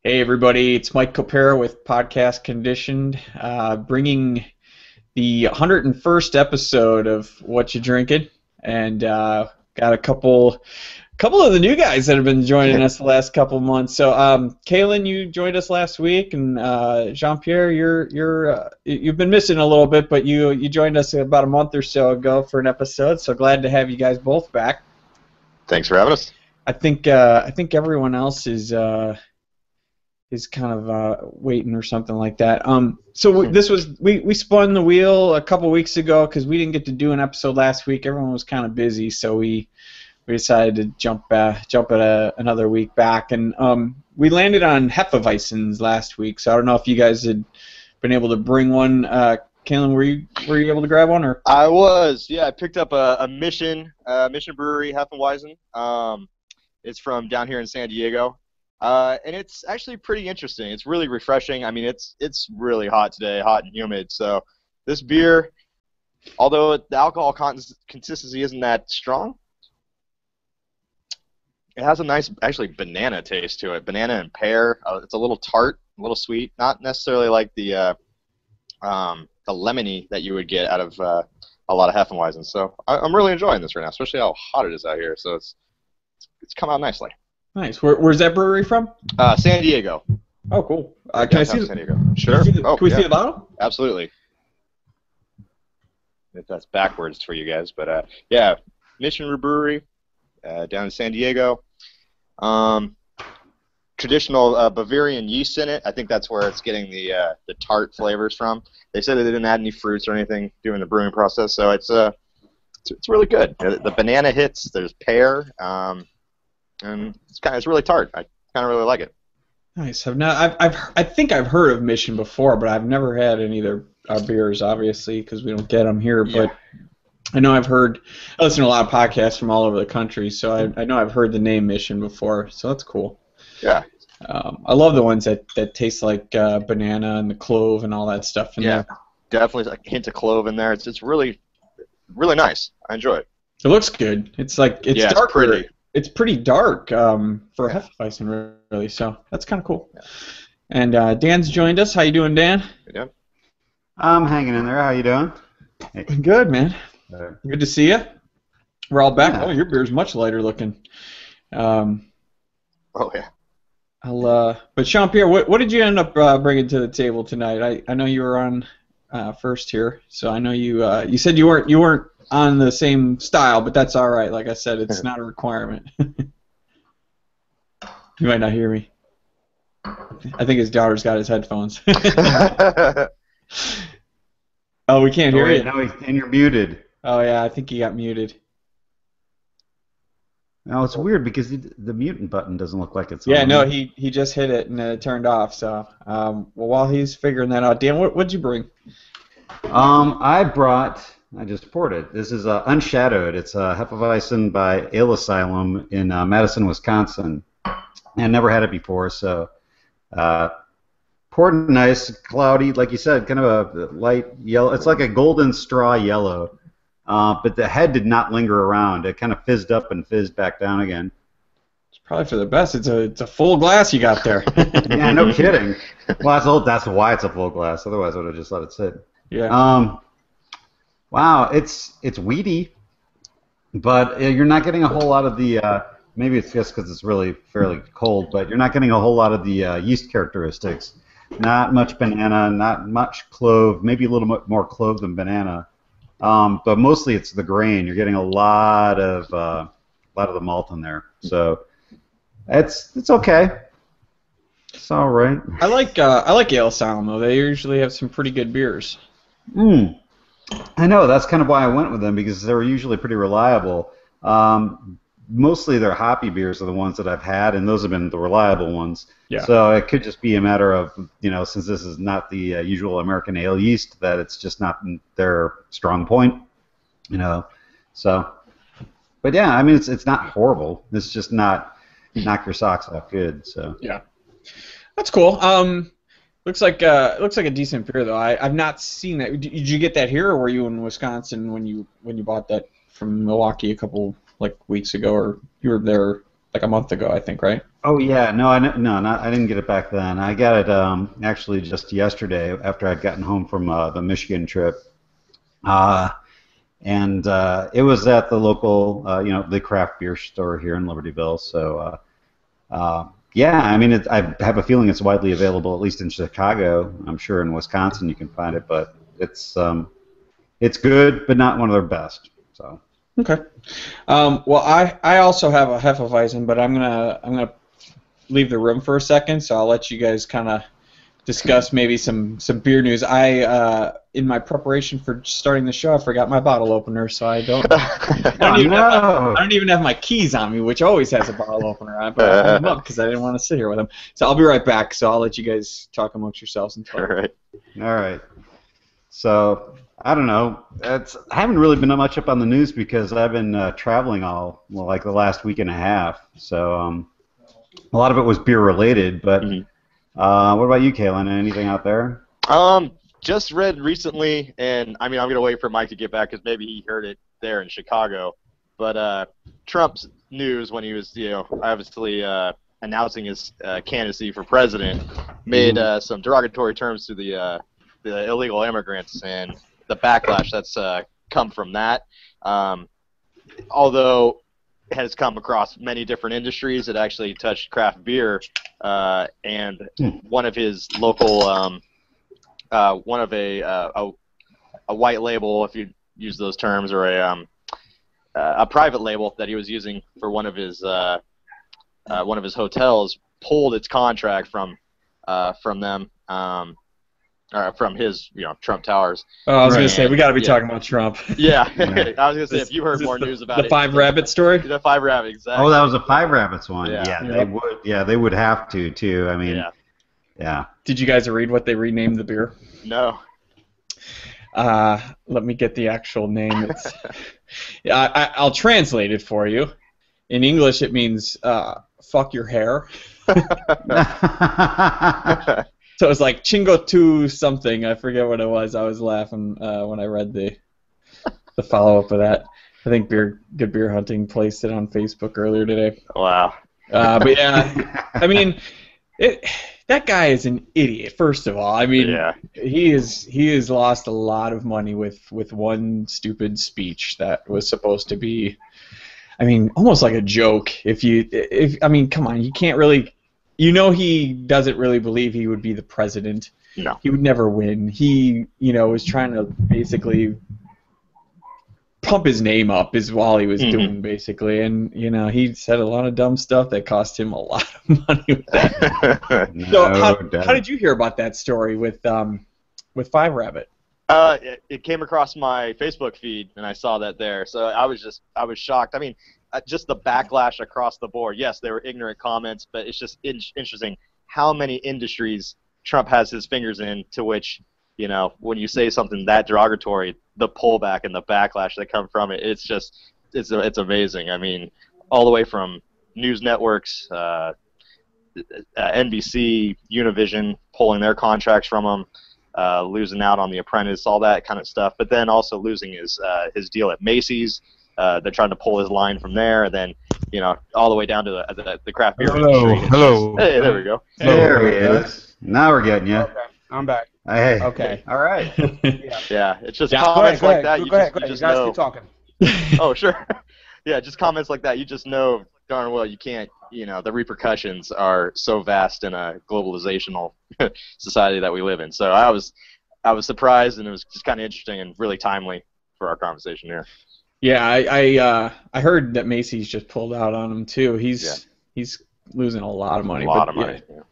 Hey everybody, it's Mike Copera with Podcast Conditioned, bringing the 101st episode of What You Drinking, and got a couple of the new guys that have been joining us the last couple months. So, Kaylin, you joined us last week, and Jean-Pierre, you've been missing a little bit, but you joined us about a month or so ago for an episode. So glad to have you guys both back. Thanks for having us. I think everyone else is kind of waiting or something like that. So this was we spun the wheel a couple weeks ago because we didn't get to do an episode last week. Everyone was kind of busy, so we decided to jump at another week back, and we landed on Hefeweizens last week. So I don't know if you guys had been able to bring one. Kaylin, were you able to grab one? Or I was, yeah. I picked up a Mission Brewery Hefeweizen. It's from down here in San Diego. And it's actually pretty interesting. It's really refreshing. I mean, it's really hot today, hot and humid. So this beer, although the alcohol consistency isn't that strong, it has a nice, actually, banana taste to it. Banana and pear. It's a little tart, a little sweet. Not necessarily like the lemony that you would get out of a lot of Hefeweizens. So I'm really enjoying this right now, especially how hot it is out here. So it's come out nicely. Nice. Where's that brewery from? San Diego. Oh, cool. Can I see San Diego? Sure. Can we see the bottle? Absolutely. If that's backwards for you guys, but yeah, Mission Brewery down in San Diego. Traditional Bavarian yeast in it. I think that's where it's getting the tart flavors from. They said they didn't add any fruits or anything during the brewing process, so it's really good. The banana hits. There's pear. And it's really tart. I kind of really like it. Nice. I think I've heard of Mission before, but I've never had any of their beers, obviously, because we don't get them here. Yeah. But I know I listen to a lot of podcasts from all over the country, so I know I've heard the name Mission before. So that's cool. Yeah. I love the ones that taste like banana and the clove and all that stuff in there. Definitely a hint of clove in there. It's really, really nice. I enjoy it. It looks good. It's darker. It's pretty. It's pretty dark for a Hefeweizen, really, so that's kind of cool. Yeah. And Dan's joined us. How you doing, Dan? Hey, Dan. I'm hanging in there. How you doing? Hey. Good, man. Good to see you. We're all back. Yeah. Oh, your beer's much lighter looking. Oh, yeah. But Jean-Pierre, what did you end up bringing to the table tonight? I know you were on first here, so I know you said you weren't on the same style, but that's all right. Like I said, it's not a requirement. You might not hear me. I think his daughter's got his headphones. Oh, we can't hear you. No, and you're muted. Oh, yeah, I think he got muted. No, it's weird because the mutant button doesn't look like it's on. Yeah, no, he just hit it and it turned off. So, well, while he's figuring that out, Dan, what'd you bring? I just poured it. This is Unshadowed. It's a Hefeweizen by Ale Asylum in Madison, Wisconsin. And never had it before, so poured it nice, cloudy, like you said, kind of a light yellow. It's like a golden straw yellow, but the head did not linger around. It kind of fizzed up and fizzed back down again. It's probably for the best. It's a full glass you got there. Yeah, no kidding. Well, that's why it's a full glass. Otherwise, I would have just let it sit. Yeah. Wow, it's weedy, but you're not getting a whole lot of the. Maybe it's just because it's really fairly cold, but you're not getting a whole lot of the yeast characteristics. Not much banana, not much clove. Maybe a little bit more clove than banana, but mostly it's the grain. You're getting a lot of the malt in there, so it's okay. It's all right. I like Ale Asylum though. They usually have some pretty good beers. I know, that's kind of why I went with them, because they're usually pretty reliable. Mostly their hoppy beers are the ones that I've had, and those have been the reliable ones. Yeah. So it could just be a matter of, since this is not the usual American ale yeast, that it's just not their strong point, So, but yeah, I mean, it's not horrible. It's just not knock your socks off good. So. Yeah. That's cool. Looks like a decent beer though. I've not seen that. Did you get that here, or were you in Wisconsin when you bought that from Milwaukee a couple weeks ago, or you were there like a month ago, I think, right? Oh yeah, no, I didn't get it back then. I got it actually just yesterday after I'd gotten home from the Michigan trip, and it was at the local, the craft beer store here in Libertyville. So yeah, I mean, I have a feeling it's widely available, at least in Chicago. I'm sure in Wisconsin you can find it, but it's good, but not one of their best. So. Okay. Well, I also have a Hefeweizen, but I'm gonna leave the room for a second, so I'll let you guys kind of discuss maybe some beer news. In my preparation for starting the show, I forgot my bottle opener, so I don't I don't even have my keys on me, which always has a bottle opener on, but I pulled them up because I didn't want to sit here with them. So I'll be right back. So I'll let you guys talk amongst yourselves and talk. All right. All right. So I don't know. I haven't really been much up on the news because I've been traveling like the last week and a half. So a lot of it was beer related. But what about you, Kalen? Anything out there? Just read recently, and I mean I'm gonna wait for Mike to get back because maybe he heard it there in Chicago. But Trump's news when he was obviously announcing his candidacy for president made some derogatory terms to the illegal immigrants and the backlash that's come from that. Although it has come across many different industries, it actually touched craft beer, and one of his local, one of a white label, if you use those terms, or a private label that he was using for one of his hotels pulled its contract from them. From his, Trump Towers. Oh, I was going to say, we got to be talking about Trump. Yeah, I was going to say, if you heard more news about the Five Rabbit story? The Five Rabbit, exactly. Oh, that was a Five Rabbits one. Yeah. They would. Yeah, they would have to, too. I mean, yeah. Did you guys read what they renamed the beer? No. Let me get the actual name. I'll translate it for you. In English, it means fuck your hair. So it's like Chingo 2 something. I forget what it was. I was laughing when I read the follow-up of that. I think Good Beer Hunting placed it on Facebook earlier today. Wow. But yeah, I mean, that guy is an idiot. First of all, I mean, he has lost a lot of money with one stupid speech that was supposed to be, I mean, almost like a joke. I mean, come on, you can't really. He doesn't really believe he would be the president. No. He would never win. He, was trying to basically pump his name up is all he was doing, basically. And, he said a lot of dumb stuff that cost him a lot of money with that. So how did you hear about that story with Five Rabbit? It came across my Facebook feed, and I saw that there. So I was shocked. I mean, just the backlash across the board. Yes, they were ignorant comments, but it's just interesting how many industries Trump has his fingers in, to which, when you say something that derogatory, the pullback and the backlash that come from it, it's amazing. I mean, all the way from news networks, NBC, Univision pulling their contracts from him, losing out on The Apprentice, all that kind of stuff, but then also losing his deal at Macy's. They're trying to pull his line from there, and then all the way down to the craft beer industry. Hello. Hey, there we go. There he is. Now we're getting you. Okay, I'm back. Hey. Okay. All right. Yeah, it's just comments like that. Go ahead. You guys keep talking. Oh, sure. Yeah, just comments like that. You just know darn well you can't. The repercussions are so vast in a globalizational society that we live in. So I was surprised, and it was just kind of interesting and really timely for our conversation here. Yeah, I heard that Macy's just pulled out on him too. He's losing a lot of money. A lot of money. Yeah.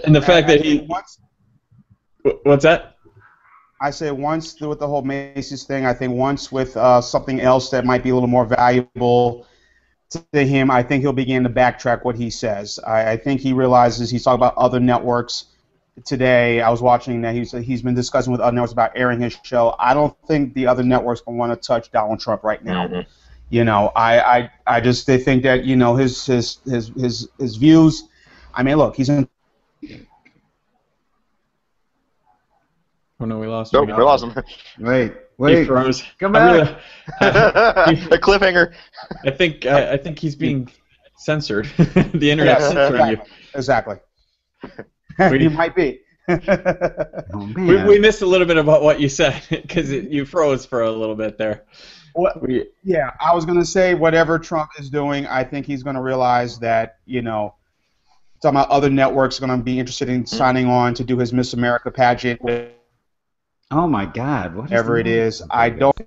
And the fact that what's that? I say once with the whole Macy's thing. I think once with something else that might be a little more valuable to him, I think he'll begin to backtrack what he says. I think he realizes he's talking about other networks. Today, I was watching that he's been discussing with other networks about airing his show. I don't think the other networks can want to touch Donald Trump right now. I just they think that his views. I mean, look, he's in. Oh no, we lost him. Nope, we lost him. Wait, He froze. Come back. A cliffhanger. I think he's being censored. The internet's censoring you. Exactly. We- You might be. Oh, man. We missed a little bit about what you said because you froze for a little bit there. Yeah, I was going to say whatever Trump is doing, I think he's going to realize that, some other networks are going to be interested in signing on to do his Miss America pageant, Oh, my God. whatever it is. I don't.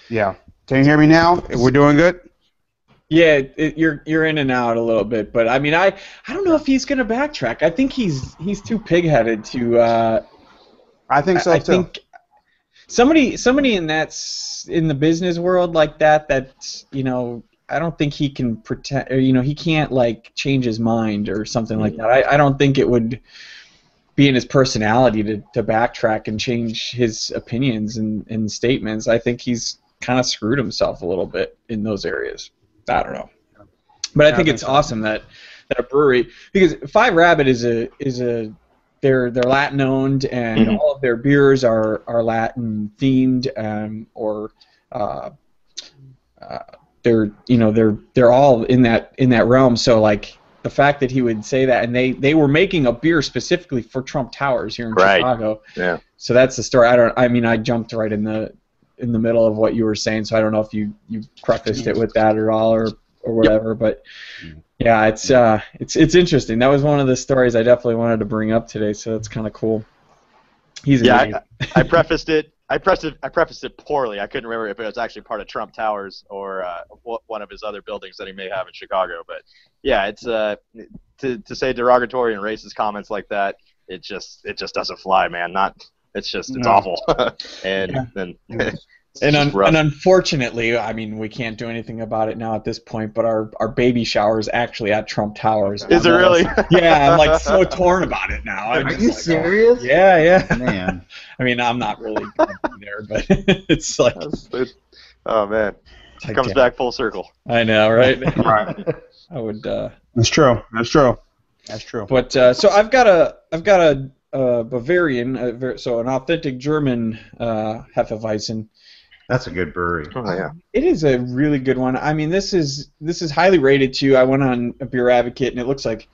Yeah. Can you hear me now? We're doing good? Yeah, you're in and out a little bit, but I mean, I don't know if he's going to backtrack. I think he's too pig-headed to. I think so, I too. think somebody in the business world like that, I don't think he can pretend, or he can't like change his mind or something like that. I don't think it would be in his personality to backtrack and change his opinions and statements. I think he's kind of screwed himself a little bit in those areas. I don't know, but I think it's awesome that a brewery, because Five Rabbit is they're Latin owned, and all of their beers are Latin themed, or they're all in that realm. So like the fact that he would say that, and they were making a beer specifically for Trump Towers here in Chicago. Yeah. So that's the story. I jumped right in the middle of what you were saying, so I don't know if you prefaced it with that at all or whatever, but yeah, it's interesting. That was one of the stories I definitely wanted to bring up today, so that's kind of cool. I prefaced it. I prefaced it poorly. I couldn't remember if it was actually part of Trump Towers or one of his other buildings that he may have in Chicago. But yeah, it's to say derogatory and racist comments like that, it just doesn't fly, man. It's awful. And unfortunately, I mean, we can't do anything about it now at this point, but our baby shower is actually at Trump Towers. Is it really? Yeah, I'm like so torn about it now. Are you serious? Yeah. Man. I mean, I'm not really gonna be there, but it's like, oh man, it comes back full circle. I know, right? Right. I would. That's true. But so I've got a Bavarian, so an authentic German Hefeweizen. That's a good brewery. Oh yeah. It is a really good one. I mean, this is highly rated too. I went on a Beer Advocate, and it looks like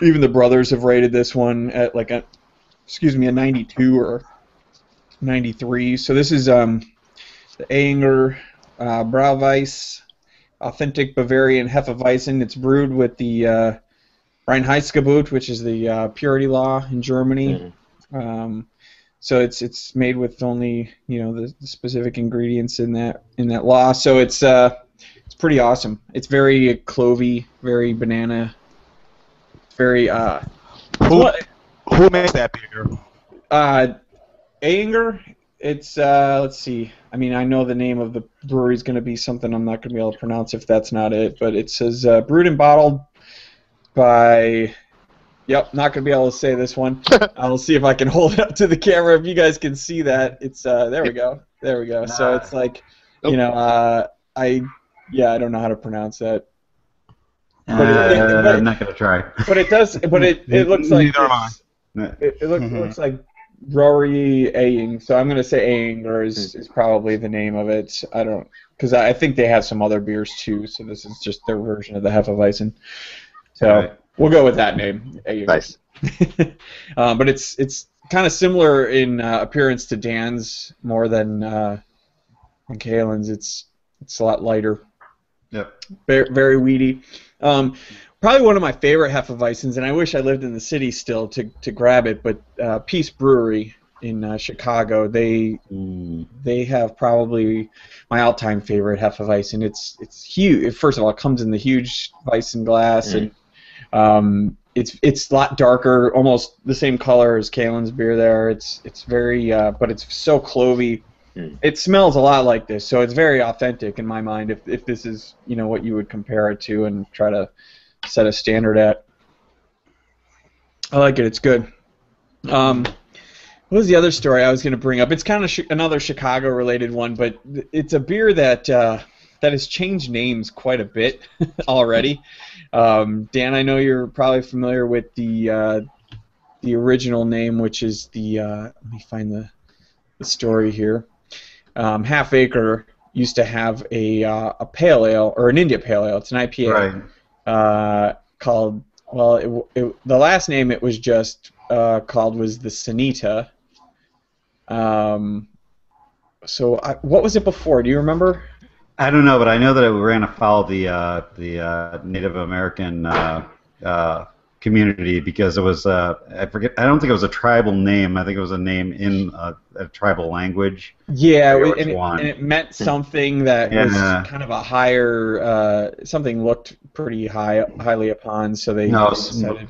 even the brothers have rated this one at like a 92 or 93. So this is the Ayinger Brauweiss authentic Bavarian Hefeweizen. It's brewed with the Reinheitsgebot, which is the purity law in Germany. So it's made with only the specific ingredients in that law. So it's pretty awesome. It's very clovey, very banana, very Who makes that beer? Ayinger. It's let's see. I mean, I know the name of the brewery is going to be something I'm not going to be able to pronounce if that's not it. But it says brewed and bottled by. Yep, not going to be able to say this one. I'll see if I can hold it up to the camera if you guys can see that. It's there we go. So it's like, I don't know how to pronounce that. I'm not going to try. But it does. But it looks like Neither am I. it looks like Rory Aying. So I'm going to say Ayinger is probably the name of it. Because I think they have some other beers too. So this is just their version of the Hefeweizen. So. We'll go with that name. Nice. But it's kind of similar in appearance to Dan's more than Kalen's. It's a lot lighter. Yep. Very, very weedy. Probably one of my favorite Hefeweizens, and I wish I lived in the city still to grab it. But Peace Brewery in Chicago, they have probably my all-time favorite Hefeweizen. It's huge. First of all, it comes in the huge Weizen glass and. It's a lot darker, almost the same color as Kalen's beer there. It's very, but it's so clovey. It smells a lot like this, so it's very authentic in my mind. If this is what you would compare it to and try to set a standard at. I like it. It's good. What was the other story I was going to bring up? It's kind of another Chicago-related one, but it's a beer that has changed names quite a bit already. Dan, I know you're probably familiar with the original name, which is the let me find the story here. Half Acre used to have a pale ale, or an India pale ale. It's an IPA. Right. Called, well, the last name it was just called was the Sanita. What was it before? Do you remember? I don't know, but I know that it ran afoul the Native American community because it was I forget. I don't think it was a tribal name. I think it was a name in a tribal language. Yeah, And it meant something that was Yeah. kind of a higher, something looked pretty highly upon, so they No, decided.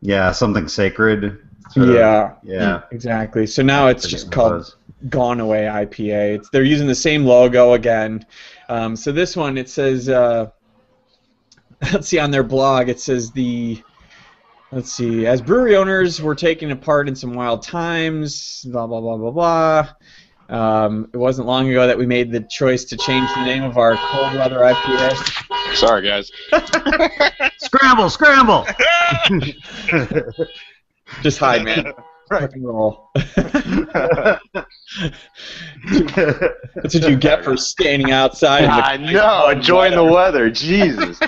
Yeah, something sacred. Yeah, exactly. So now it's just called Gone Away IPA. They're using the same logo again. So this one, it says, let's see, on their blog, it says let's see, as brewery owners, we're taking part in some wild times, blah, blah, blah, blah, blah. It wasn't long ago that we made the choice to change the name of our cold weather IPA. Sorry, guys. Scramble! Just hide, man. Rock and roll. That's what you get for standing outside. I know, enjoying the weather. Jesus.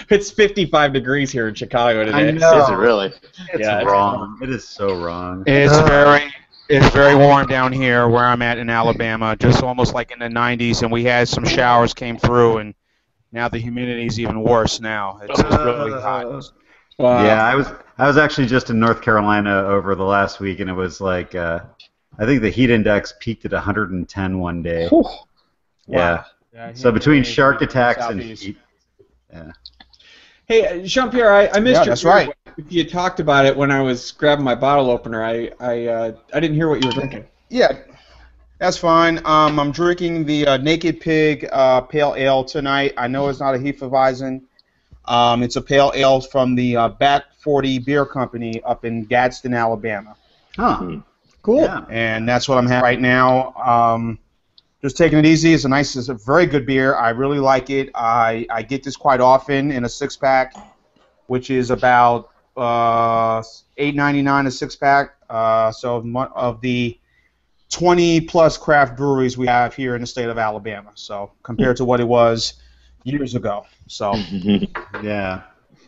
It's 55 degrees here in Chicago today. I know. Is it really? It's wrong. It is so wrong. It's very warm down here where I'm at in Alabama, just almost like in the 90s, and we had some showers came through, and now the humidity is even worse now. It's really hot. Wow. Yeah, I was actually just in North Carolina over the last week, and it was like I think the heat index peaked at 110 one day. Whew. Yeah. Yeah, So between shark attacks and heat. Yeah. Hey, Jean-Pierre, I missed Yeah, your that's right. You talked about it when I was grabbing my bottle opener. I didn't hear what you were drinking. Yeah, that's fine. I'm drinking the Naked Pig Pale Ale tonight. I know it's not a Hefeweizen. It's a pale ale from the Bat 40 Beer Company up in Gadsden, Alabama. Huh. Cool. Yeah. And that's what I'm having right now. Just taking it easy. It's a very good beer. I really like it. I get this quite often in a 6-pack, which is about $8.99 a 6-pack. So of the 20-plus craft breweries we have here in the state of Alabama. So compared to what it was years ago. So Yeah.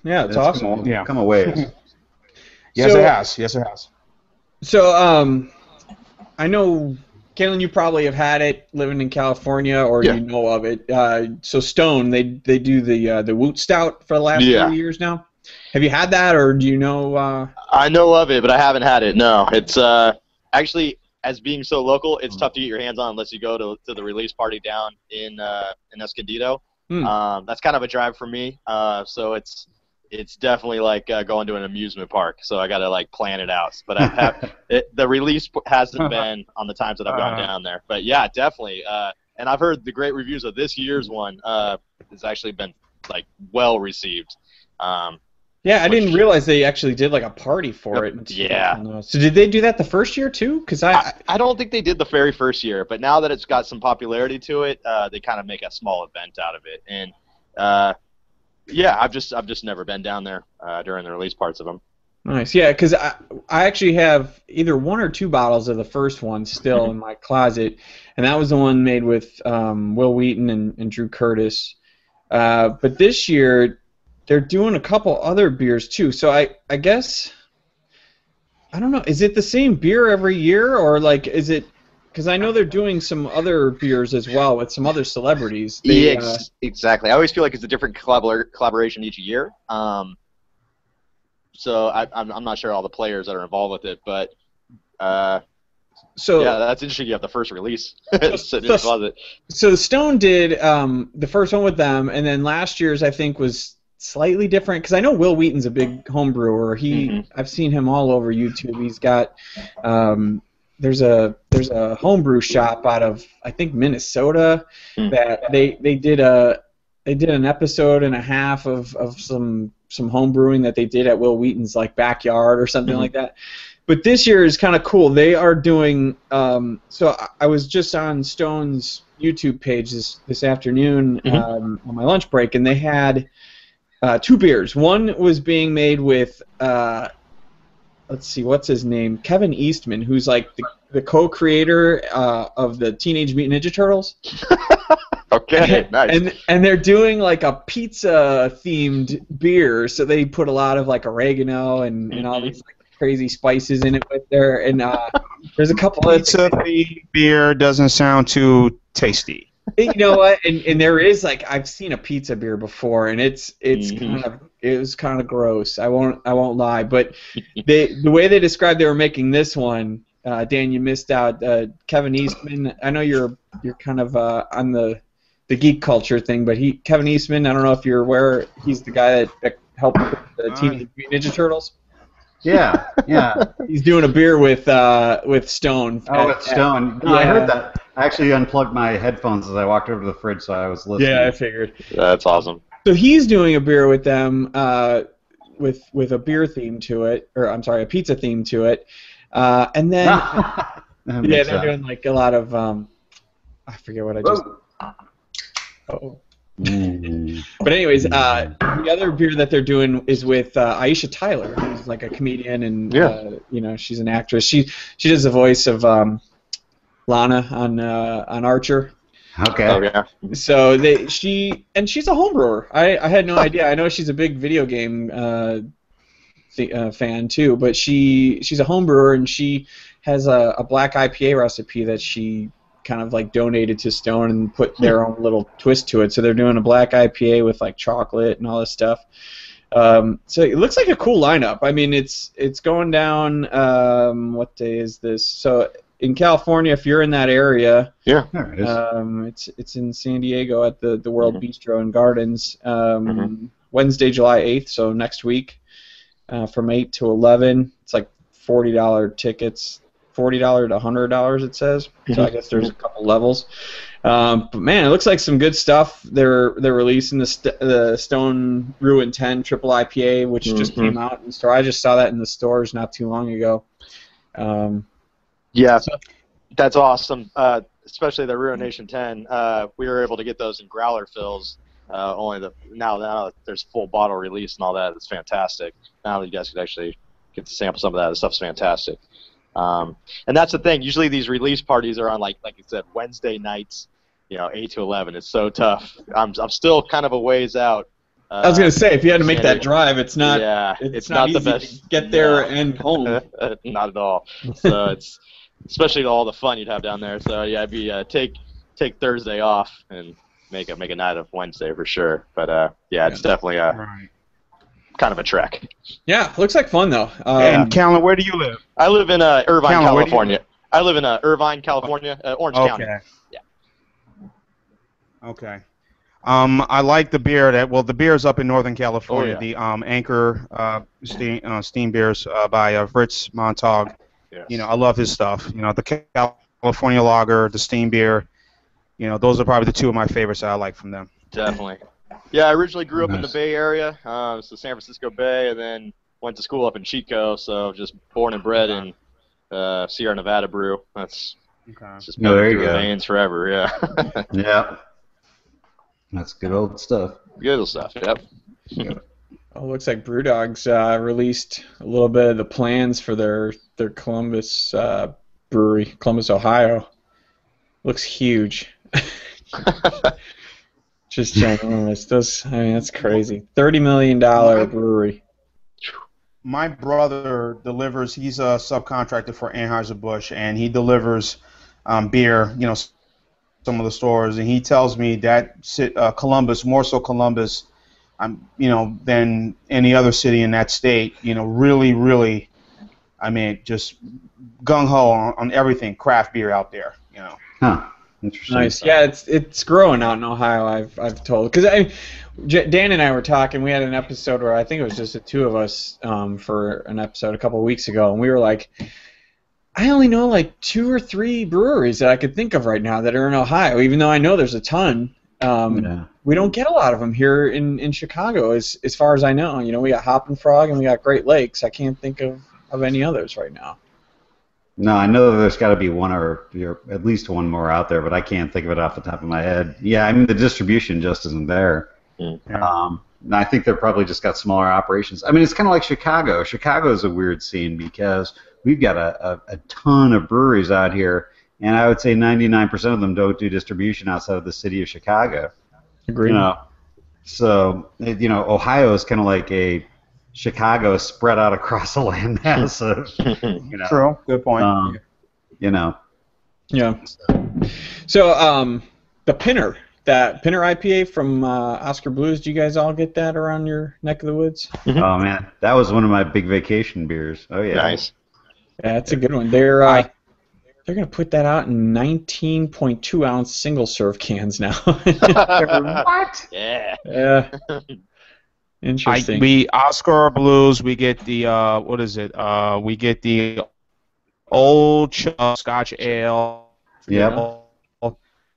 Yeah, it's awesome. Come a ways. yes, So- it has. Yes, it has. So, I know, Kalen, you probably have had it living in California, or Yeah. you know of it. So Stone, they do the Woot Stout for the last Yeah. 3 years now. Have you had that, or do you know? I know of it, but I haven't had it. No, it's actually, as being so local, it's tough to get your hands on unless you go to the release party down in Escondido. That's kind of a drive for me. So it's definitely like going to an amusement park. So I got to like plan it out. But the release hasn't been on the times that I've gone down there. But yeah, definitely. And I've heard the great reviews of this year's one. Has actually been like well received. Yeah, I didn't realize they actually did like a party for it. Yeah. So did they do that the first year too? Because I don't think they did the very first year, but now that it's got some popularity to it, they kind of make a small event out of it. And yeah, I've just never been down there during the release parts of them. Nice, yeah, because I actually have either 1 or 2 bottles of the first one still in my closet, and that was the one made with Will Wheaton and Drew Curtis. But this year, they're doing a couple other beers too. So I guess, I don't know, is it the same beer every year, or like is it? Because I know they're doing some other beers as well with some other celebrities. Exactly. I always feel like it's a different collaboration each year. So I'm not sure all the players that are involved with it, but so yeah, that's interesting. You have the first release sitting in the closet. So Stone did the first one with them, and then last year's I think was slightly different because I know Will Wheaton's a big home brewer. I've seen him all over YouTube. He's got there's a homebrew shop out of I think Minnesota that they did an episode and a half of some home brewing that they did at Will Wheaton's like backyard or something like that. But this year is kind of cool. They are doing so I was just on Stone's YouTube page this afternoon on my lunch break, and they had 2 beers. One was being made with let's see, what's his name? Kevin Eastman, who's like the co-creator of the Teenage Mutant Ninja Turtles. Okay, nice. And they're doing like a pizza themed beer, so they put a lot of like oregano and all these like crazy spices in it with there, and there's a couple of Pizza beer doesn't sound too tasty. you know what? And there is like I've seen a pizza beer before, and it was kind of gross. I won't lie, but the way they described they were making this one, Dan, you missed out. Kevin Eastman. I know you're kind of on the geek culture thing, but Kevin Eastman. I don't know if you're aware. He's the guy that helped with the Teenage Mutant Ninja Turtles. Yeah. He's doing a beer with Stone. Oh, with Stone. No, I heard that. I actually unplugged my headphones as I walked over to the fridge, so I was listening. Yeah, I figured. That's awesome. So he's doing a beer with them, with a beer theme to it, or I'm sorry, a pizza theme to it, and then they're doing like a lot of I forget what I just. Oh. But anyways, the other beer that they're doing is with Aisha Tyler, who's like a comedian and she's an actress. She does the voice of Lana on Archer. Okay. Oh, yeah. So she's a home brewer. I had no idea. I know she's a big video game fan too, but she's a home brewer and she has a black IPA recipe that she kind of like donated to Stone and put their own little twist to it. So they're doing a black IPA with like chocolate and all this stuff. So it looks like a cool lineup. I mean, it's going down. What day is this? So in California, if you're in that area, there it is. It's in San Diego at the World Bistro and Gardens. Wednesday, July 8th. So next week, from 8 to 11. It's like $40 tickets. $40 to $100 it says. So I guess there's a couple levels. But man, it looks like some good stuff. They're releasing the Stone Ruin 10 Triple IPA, which just came out in the store. I just saw that in the stores not too long ago. Yeah, that's awesome. Especially the Ruination 10. We were able to get those in growler fills. Now that there's full bottle release and all that, it's fantastic. Now that you guys could actually get to sample some of that, the stuff's fantastic. And that's the thing. Usually these release parties are on like you said, Wednesday nights, 8 to 11. It's so tough. I'm still kind of a ways out. I was gonna say if you had to make that drive, it's not. Yeah, it's not easy the best. To get there and home. Not at all. So it's especially all the fun you'd have down there. So yeah, I'd be take Thursday off and make a night of Wednesday for sure. But it's definitely kind of a trek. Yeah, looks like fun though. And Callan, where do you live? I live in Irvine, Callan, California. I live in Irvine, California, Orange County. Yeah. Okay. I like the beer the beer's up in Northern California. Oh, yeah. The Anchor steam beers by Fritz Montag. Yes. I love his stuff. The California Lager, the steam beer. Those are probably the two of my favorites that I like from them. Definitely. Yeah, I originally grew up in the Bay Area, so San Francisco Bay, and then went to school up in Chico, so just born and bred in Sierra Nevada brew. It's just been through the veins forever, yeah. Yeah. That's good old stuff. Good old stuff, yep. Oh, looks like Brewdog's released a little bit of the plans for their Columbus brewery, Columbus, Ohio. Looks huge. Just ginormous. That's crazy. $30 million brewery. My brother delivers. He's a subcontractor for Anheuser-Busch, and he delivers beer. Some of the stores, and he tells me that Columbus, more so Columbus, than any other city in that state. Really, just gung ho on everything craft beer out there. Huh. Interesting. Nice. Yeah, it's growing out in Ohio. I've told because Dan and I were talking. We had an episode where I think it was just the two of us for an episode a couple of weeks ago, and we were like, I only know like 2 or 3 breweries that I could think of right now that are in Ohio, even though I know there's a ton. We don't get a lot of them here in Chicago, as far as I know. We got Hop and Frog and we got Great Lakes. I can't think of any others right now. No, I know that there's got to be one or at least one more out there, but I can't think of it off the top of my head. Yeah, the distribution just isn't there. Yeah. And I think they're probably just got smaller operations. It's kind of like Chicago. Chicago is a weird scene because we've got a ton of breweries out here, and I would say 99% of them don't do distribution outside of the city of Chicago. Agreed. You know, so Ohio is kind of like a Chicago spread out across a landmass of, True. Good point. Yeah. So the Pinner, that Pinner IPA from Oscar Blues, do you guys all get that around your neck of the woods? Oh man, that was one of my big vacation beers. Oh yeah. Nice. Yeah, that's a good one. They're gonna put that out in 19.2 ounce single serve cans now. What? Yeah. Yeah. Interesting. We Oscar Blues. We get the what is it? We get the Old Chub Scotch Ale. Yep.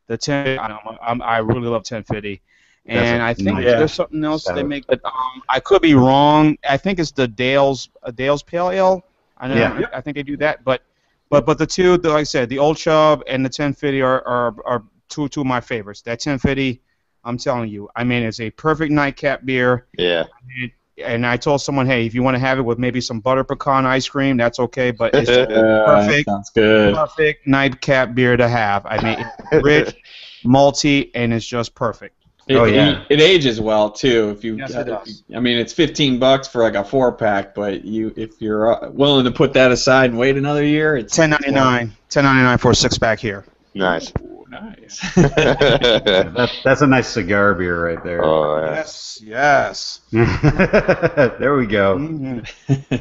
The 10. I really love 1050. And I think nice there's something else stout. they make. But I could be wrong. I think it's the Dale's Pale Ale. I know. Yeah. I think they do that. But the two, like I said, the Old Chub and the 1050 are two of my favorites. That 1050, I'm telling you, I mean, it's a perfect nightcap beer. Yeah. And I told someone, hey, if you want to have it with maybe some butter pecan ice cream, that's okay. But it's perfect. Sounds good. Perfect nightcap beer to have. I mean, it's rich, malty, and it's just perfect. It ages well too. Yes, it does. I mean, it's $15 for like a 4-pack, but if you're willing to put that aside and wait another year, it's $10.99. $10.99 for a 6-pack here. Nice. Ooh, nice. That's a nice cigar beer right there. Oh, yeah. Yes. There we go. Mm-hmm.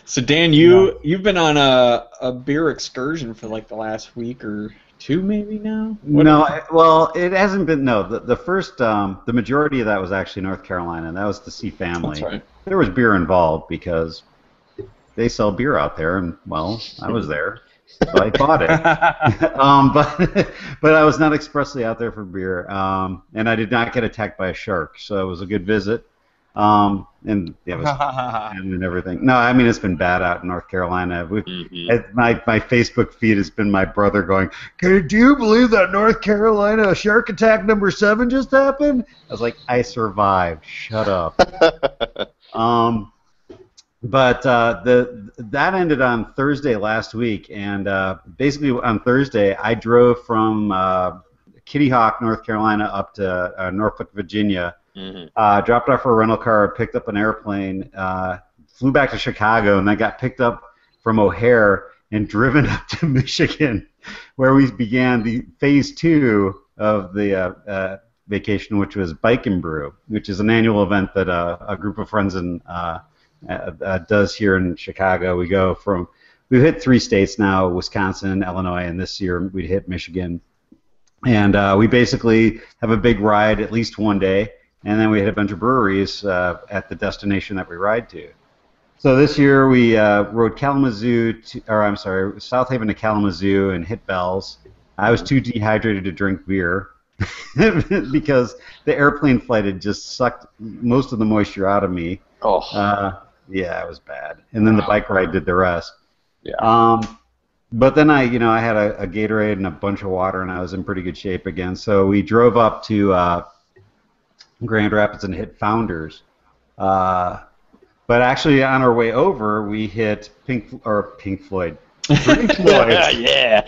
So Dan, you've been on a beer excursion for like the last week or two, maybe now. Well, it hasn't been. No, the first, the majority of that was actually North Carolina, and that was to see family. That's right. There was beer involved because they sell beer out there, and well, I was there, so I bought it. But I was not expressly out there for beer, and I did not get attacked by a shark, so it was a good visit. And it was and everything. No, I mean it's been bad out in North Carolina. My Facebook feed has been my brother going, do you believe that North Carolina shark attack number 7 just happened? I was like, I survived. Shut up. But that ended on Thursday last week, and basically on Thursday I drove from Kitty Hawk, North Carolina, up to Norfolk, Virginia. Dropped off a rental car, picked up an airplane, flew back to Chicago, and then got picked up from O'Hare and driven up to Michigan, where we began the phase 2 of the vacation, which was Bike and Brew, which is an annual event that a group of friends does here in Chicago. We've hit 3 states now: Wisconsin, Illinois, and this year we hit Michigan. And we basically have a big ride at least one day. And then we hit a bunch of breweries at the destination that we ride to. So this year we rode South Haven to Kalamazoo and hit Bell's. I was too dehydrated to drink beer because the airplane flight had just sucked most of the moisture out of me. Yeah, it was bad. And then the bike ride did the rest. Yeah. But then I had a Gatorade and a bunch of water, and I was in pretty good shape again. So we drove up to Grand Rapids and hit Founders. But actually, on our way over, we hit Pink Floyd. Pink Floyd. Yeah.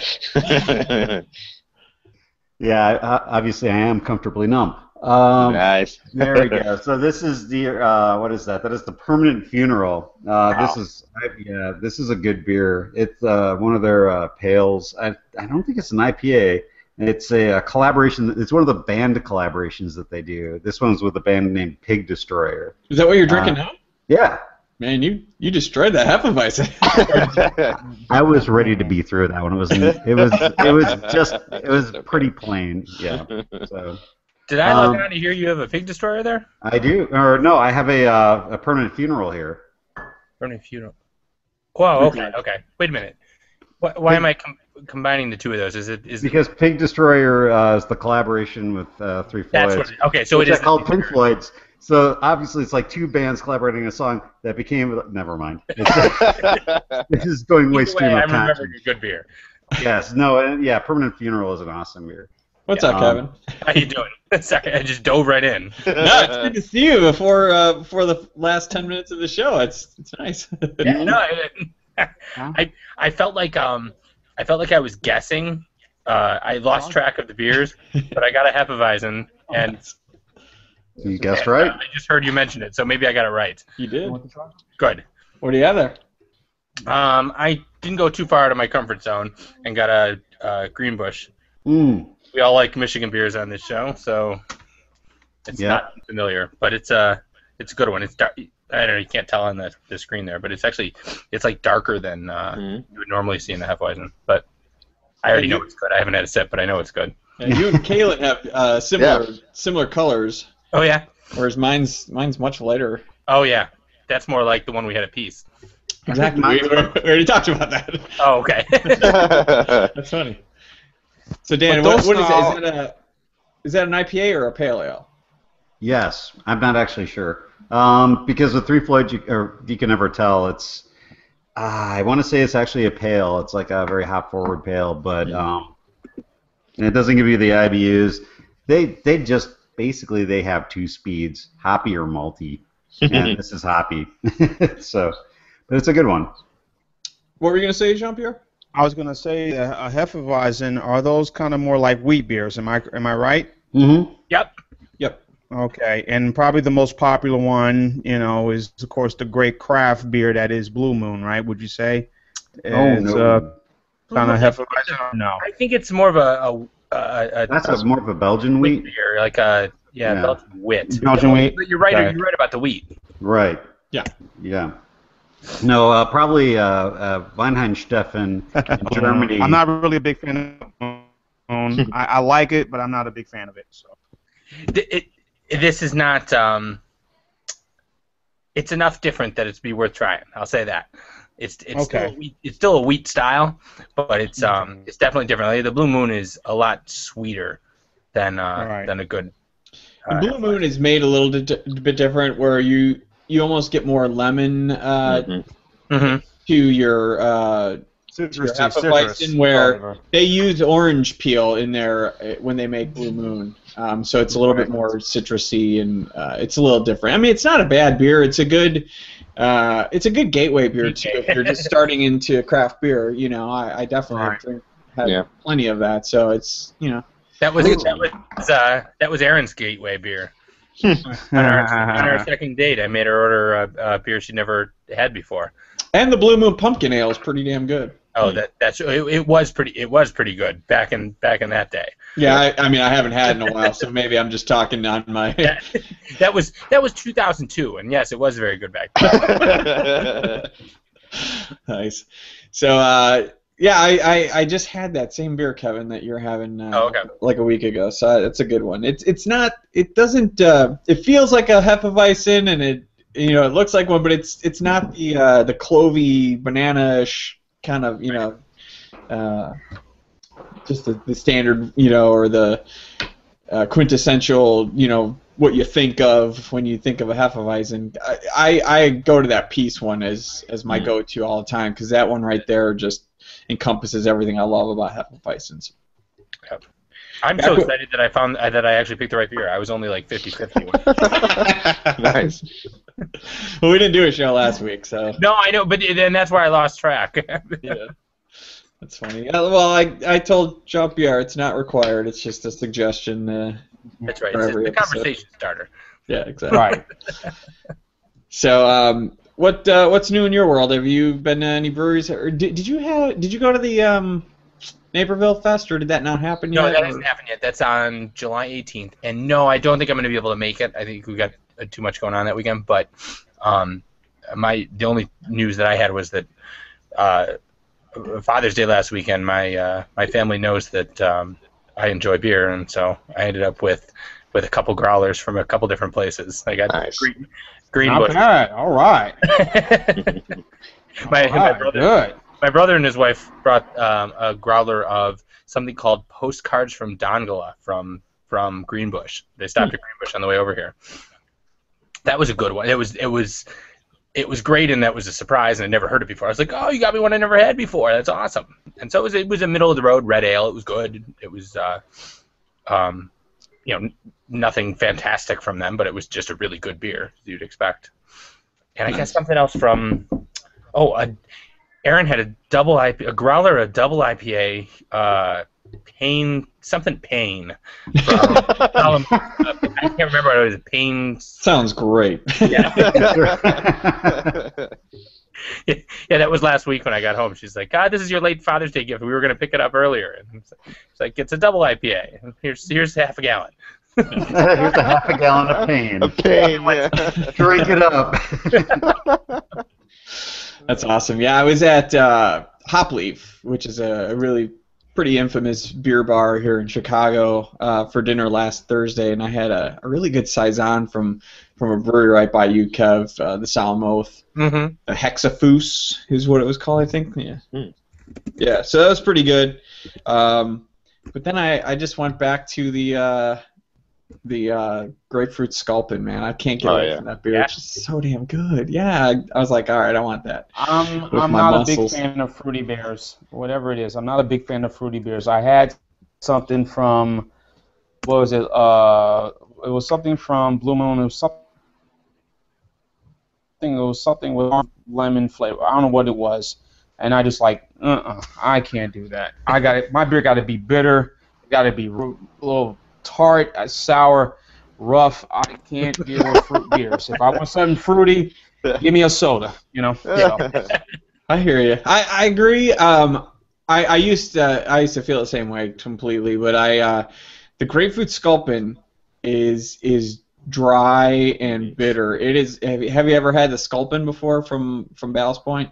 Yeah, obviously I am comfortably numb. Nice. There we go. So this is the what is that? That is the Permanent Funeral. Wow. This is a good beer. It's one of their pails. I don't think it's an IPA. It's a collaboration. It's one of the band collaborations that they do. This one's with a band named Pig Destroyer. Is that what you're drinking now? Yeah. Man, you destroyed that Hefeweizen. I was ready to be through that one. It was pretty plain. Yeah. So. Did I log on to hear you have a Pig Destroyer there? I do. Or no, I have a Permanent Funeral here. Permanent Funeral. Whoa. Okay. Wait a minute. Why am I combining the two of those? Is because Pig Destroyer is the collaboration with 3 Floyds. That's what. Okay, so it is called Pink Floyd's. So obviously it's like 2 bands collaborating a song that became. Never mind. This is going way stream of conscience. I remember your good beer. Yes. No. Yeah. Permanent Funeral is an awesome beer. What's up, Kevin? How you doing? Sorry, I just dove right in. No, it's good to see you before the last 10 minutes of the show. It's nice. Yeah, no, I felt like I felt like I was guessing. I lost track of the beers, but I got a Hefeweizen, and You guessed right. I just heard you mention it, so maybe I got it right. You did. Good. What do you have there? I didn't go too far out of my comfort zone and got a Greenbush. Mm. We all like Michigan beers on this show, so it's not familiar, but it's a good one. It's dark. I don't know. You can't tell on the screen there, but it's like darker than you would normally see in the Hefeweizen. But I already know it's good. I haven't had a sip, but I know it's good. And you and Kaylin have similar colors. Oh yeah. Whereas mine's much lighter. Oh yeah. That's more like the one we had at Peace. Exactly. we already talked about that. Oh okay. That's funny. So Dan, what is that? Is that an IPA or a pale ale? Yes, I'm not actually sure. Because with Three Floyd, you can never tell. It's I want to say it's actually a pale. It's like a very hop-forward pale, but it doesn't give you the IBUs. They just basically they have two speeds, hoppy or malty, and this is hoppy. So, but it's a good one. What were you gonna say, Jean-Pierre? I was gonna say Hefeweizen, are those kind of more like wheat beers? Am I right? Mm-hmm. Yep. Okay, and probably the most popular one, is of course the great craft beer that is Blue Moon, right? Would you say? No. Kind of Hefeweizen? No. I think it's more of a That's more of a Belgian wheat. beer, like a Belgian wit. Belgian wheat. But you're right. Okay. You're right about the wheat. Right. Yeah. Yeah. No, probably Weinheimsteffen in Germany. I'm not really a big fan of it. I like it, but I'm not a big fan of it. So. This is not. It's enough different that it's be worth trying. I'll say that. It's still a wheat style, but it's definitely different. Like, the Blue Moon is a lot sweeter than a good. The Blue Moon is made a little bit different, where you almost get more lemon to your Hefeweizen, where they use orange peel in there when they make Blue Moon. So it's a little bit more citrusy, and it's a little different. I mean, it's not a bad beer. It's a good gateway beer too. If you're just starting into craft beer, I definitely have plenty of that. So it's that was Erin's gateway beer. on our second date, I made her order a beer she never had before. And the Blue Moon Pumpkin Ale is pretty damn good. Oh, it was pretty good back in that day. Yeah, I mean I haven't had it in a while, so maybe I'm just talking on my. That was 2002, and yes, it was very good back then. Nice. So I just had that same beer, Kevin, that you're having like a week ago. So it's a good one. It's not. It doesn't. It feels like a Hefeweizen, and it looks like one, but it's not the clovey banana-ish kind of just the standard or the quintessential what you think of when you think of a Hefeweizen. I go to that Peace one as my go-to all the time, because that one right there just encompasses everything I love about Hefeweizens. Yep. I'm so excited that I found that I actually picked the right beer. I was only like 50-50. Nice. Well, we didn't do a show last week, so. No, I know, but then that's where I lost track. Yeah, that's funny. Well, I told Jean-Pierre it's not required. It's just a suggestion. That's right. It's the conversation starter. Yeah, exactly. Right. So, what's new in your world? Have you been to any breweries? Or did you go to the Naperville Fest, or did that not happen yet? No, that hasn't happened yet. That's on July 18th. And no, I don't think I'm going to be able to make it. I think we got too much going on that weekend. But the only news that I had was that Father's Day last weekend, my family knows that I enjoy beer, and so I ended up with a couple growlers from a couple different places. I got Greenbush. Not all right. My brother and his wife brought a growler of something called Postcards from Dongola from Greenbush. They stopped at Greenbush on the way over here. That was a good one. It was great, and that was a surprise, and I never heard it before. I was like, oh, you got me one I never had before. That's awesome. And so it was a middle of the road red ale. It was good. It was nothing fantastic from them, but it was just a really good beer, as you'd expect. And I guess something else from Aaron had a growler, a double IPA, Pain. From I can't remember what it was. Pain. Sounds great. Yeah. Yeah, that was last week when I got home. She's like, "God, this is your late Father's Day gift. We were going to pick it up earlier." And she's like, "It's a double IPA. Here's half a gallon." Here's a half a gallon of pain. A pain, yeah. Drink it up. That's awesome. Yeah, I was at Hopleaf, which is a really pretty infamous beer bar here in Chicago for dinner last Thursday, and I had a really good saison from a brewery right by you, Kev, the Solemn Oath. Mm-hmm. A Hexafus is what it was called, I think. Yeah. Mm. Yeah, so that was pretty good. But then I just went back to the grapefruit sculpin, man. I can't get away from that beer. Yeah. It's just so damn good. Yeah, I was like, all right, I want that. I'm With my not muscles. a big fan of fruity beers, whatever it is. I'm not a big fan of fruity beers. I had something from, what was it? It was something from Blue Moon. It was something with lemon flavor. I don't know what it was, and I just like, I can't do that. My beer got to be bitter. It got to be a little tart, sour, rough. I can't deal with fruit beers. If I want something fruity, give me a soda. You know. So. I hear you. I agree. I used to feel the same way completely, but the grapefruit sculpin is dry and bitter. It is. Have you ever had the sculpin before from Ballast Point?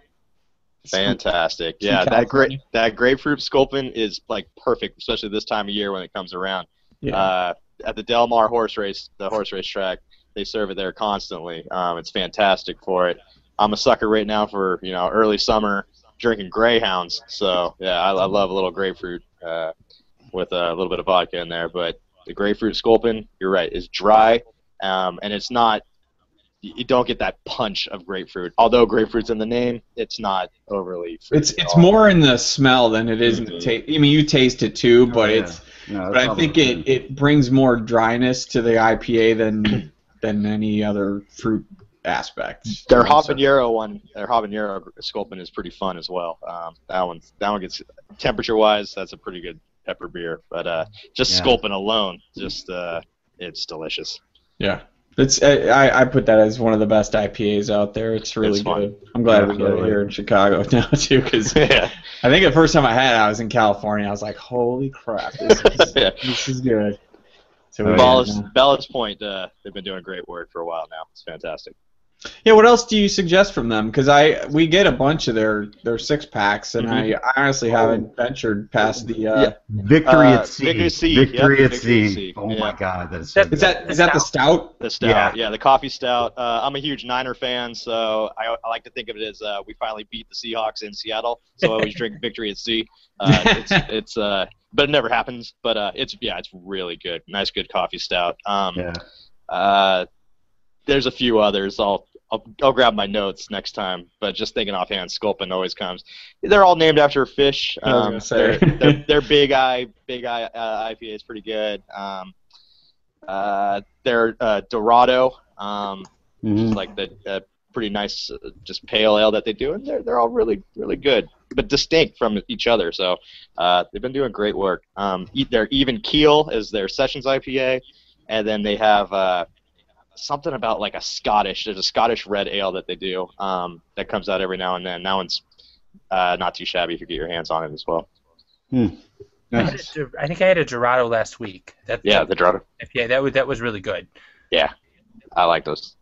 Fantastic. Yeah, that grapefruit sculpin is like perfect, especially this time of year when it comes around. Yeah. At the Del Mar horse race track, they serve it there constantly. It's fantastic for it. I'm a sucker right now for early summer drinking Greyhounds. So yeah, I love a little grapefruit with a little bit of vodka in there. But the grapefruit sculpin, you're right, is dry, and it's not. You don't get that punch of grapefruit. Although grapefruit's in the name, it's not overly fruity. It's more in the smell than it is in the taste. I mean, you taste it too, but I think it brings more dryness to the IPA than any other fruit aspect. Their habanero sculpin is pretty fun as well. That one gets temperature-wise, that's a pretty good pepper beer. But sculpin alone, it's delicious. Yeah. I put that as one of the best IPAs out there. It's really good. I'm glad we get it here in Chicago now too, because I think the first time I had it, I was in California. I was like, holy crap, this is good. So Ballast Point, they've been doing great work for a while now. It's fantastic. Yeah, what else do you suggest from them? Because we get a bunch of their 6-packs, and I honestly haven't ventured past the Victory at Sea. Victory at Sea. Oh my God, that's is that the stout? The stout, yeah, the coffee stout. I'm a huge Niner fan, so I like to think of it as we finally beat the Seahawks in Seattle. So I always drink Victory at Sea. It's but it never happens. But it's really good. Nice, good coffee stout. There's a few others. I'll grab my notes next time, but just thinking offhand, Sculpin always comes. They're all named after fish. Their Big Eye IPA is pretty good. Their Dorado, which is like the pretty nice, just pale ale that they do, and they're all really, really good, but distinct from each other. So they've been doing great work. Their Even Keel is their Sessions IPA, and then they have something about like there's a Scottish red ale that they do that comes out every now and then. That one's not too shabby if you get your hands on it as well. Nice. I think I had a Dorado last week. The Dorado. Yeah, that was really good. Yeah, I like those.